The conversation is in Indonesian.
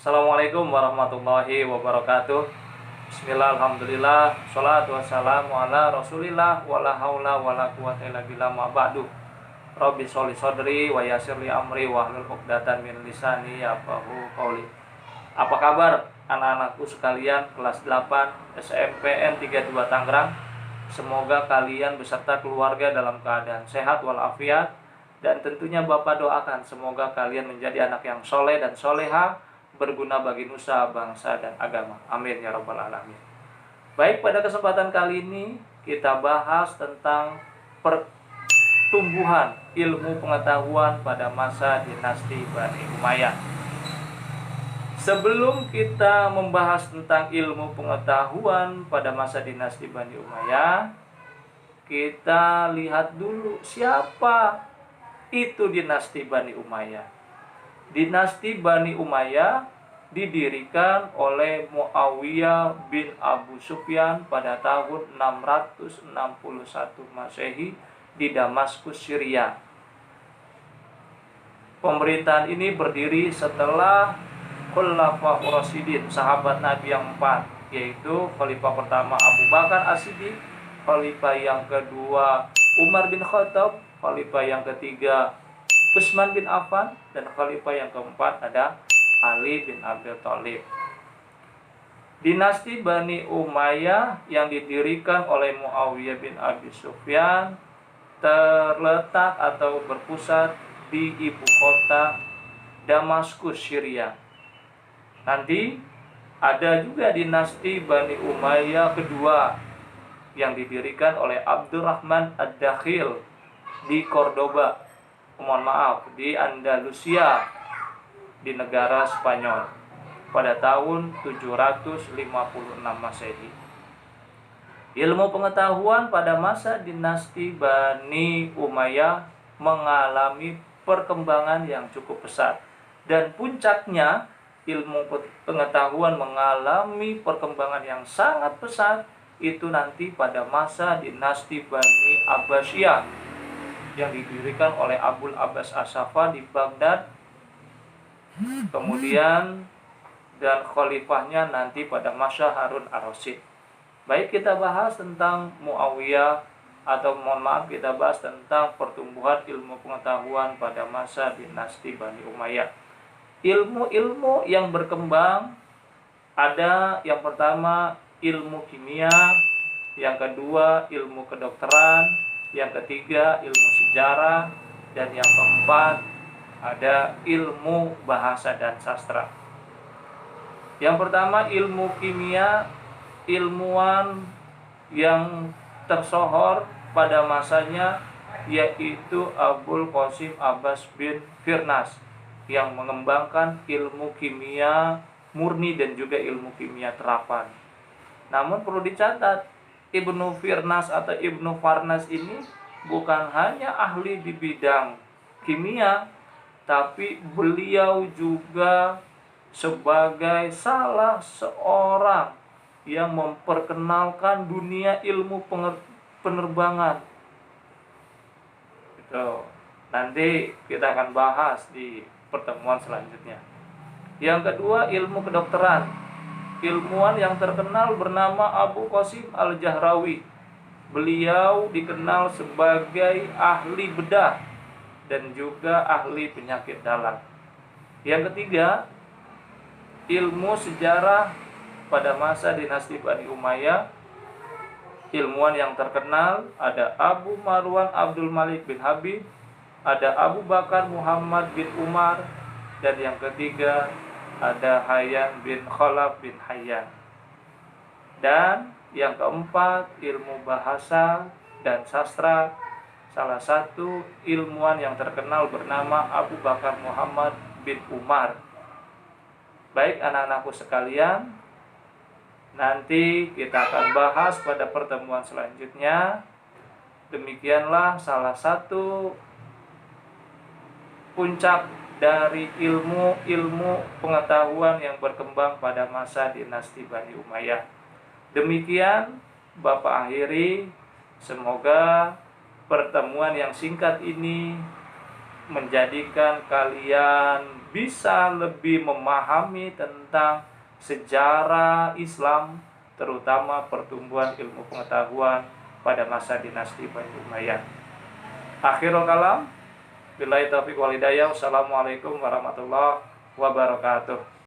Assalamualaikum warahmatullahi wabarakatuh. Bismillah, alhamdulillah, sholatu wassalamu ala rasulillah, wala haula wala quwata illa billah, ma ba'du. Rabbi sholli sodri wa yassirli amri wahlul 'uqdatam min lisani yafqahu qauli. Apa kabar anak-anakku sekalian kelas 8 SMPN 32 Tangerang? Semoga kalian beserta keluarga dalam keadaan sehat walafiat, dan tentunya Bapak doakan semoga kalian menjadi anak yang soleh dan soleha, berguna bagi nusa, bangsa, dan agama. Amin ya rabbal alamin. Baik, pada kesempatan kali ini kita bahas tentang pertumbuhan ilmu pengetahuan pada masa dinasti Bani Umayyah. Sebelum kita membahas tentang ilmu pengetahuan pada masa dinasti Bani Umayyah, kita lihat dulu siapa itu dinasti Bani Umayyah. Dinasti Bani Umayyah didirikan oleh Muawiyah bin Abu Sufyan pada tahun 661 Masehi di Damaskus, Syria. Pemerintahan ini berdiri setelah Khulafaur Rasyidin, sahabat Nabi yang 4, yaitu Khalifah pertama Abu Bakar As-Siddiq, Khalifah yang kedua Umar bin Khattab, Khalifah yang ketiga Utsman bin Affan, dan Khalifah yang keempat ada Ali bin Abi Thalib. Dinasti Bani Umayyah yang didirikan oleh Muawiyah bin Abi Sufyan terletak atau berpusat di ibu kota Damaskus, Syria. Nanti ada juga dinasti Bani Umayyah kedua yang didirikan oleh Abdurrahman Ad-Dakhil di Cordoba, di Andalusia, di negara Spanyol pada tahun 756 Masehi. Ilmu pengetahuan pada masa dinasti Bani Umayyah mengalami perkembangan yang cukup pesat, dan puncaknya ilmu pengetahuan mengalami perkembangan yang sangat pesat itu nanti pada masa dinasti Bani Abbasiyah yang didirikan oleh Abul Abbas As-Saffah di Baghdad. Kemudian dan khalifahnya nanti pada masa Harun Ar-Rasyid. Baik, kita bahas tentang Muawiyah, atau kita bahas tentang pertumbuhan ilmu pengetahuan pada masa dinasti Bani Umayyah. Ilmu-ilmu yang berkembang ada yang pertama ilmu kimia, yang kedua ilmu kedokteran, yang ketiga ilmu sejarah, dan yang keempat ada ilmu bahasa dan sastra. Yang pertama ilmu kimia, ilmuwan yang tersohor pada masanya yaitu Abul Qasim Abbas bin Firnas yang mengembangkan ilmu kimia murni dan juga ilmu kimia terapan. Namun perlu dicatat, Ibnu Firnas atau Ibnu Farnas ini bukan hanya ahli di bidang kimia, tapi beliau juga sebagai salah seorang yang memperkenalkan dunia ilmu penerbangan. Gitu. Nanti kita akan bahas di pertemuan selanjutnya. Yang kedua ilmu kedokteran. Ilmuwan yang terkenal bernama Abu Qasim Al-Jahrawi. Beliau dikenal sebagai ahli bedah dan juga ahli penyakit dalam. Yang ketiga, ilmu sejarah pada masa dinasti Bani Umayyah. Ilmuwan yang terkenal ada Abu Marwan Abdul Malik bin Habib, ada Abu Bakar Muhammad bin Umar, dan yang ketiga ada Hayyan bin Khalaf bin Hayyan. Dan yang keempat ilmu bahasa dan sastra. Salah satu ilmuwan yang terkenal bernama Abu Bakar Muhammad bin Umar. Baik anak-anakku sekalian, nanti kita akan bahas pada pertemuan selanjutnya. Demikianlah salah satu puncak dari ilmu pengetahuan yang berkembang pada masa dinasti Bani Umayyah. Demikian Bapak akhiri. Semoga pertemuan yang singkat ini menjadikan kalian bisa lebih memahami tentang sejarah Islam, terutama pertumbuhan ilmu pengetahuan pada masa dinasti Bani Umayyah. Akhirul kalam, billahi taufiq wal hidayah. Wassalamualaikum warahmatullahi wabarakatuh.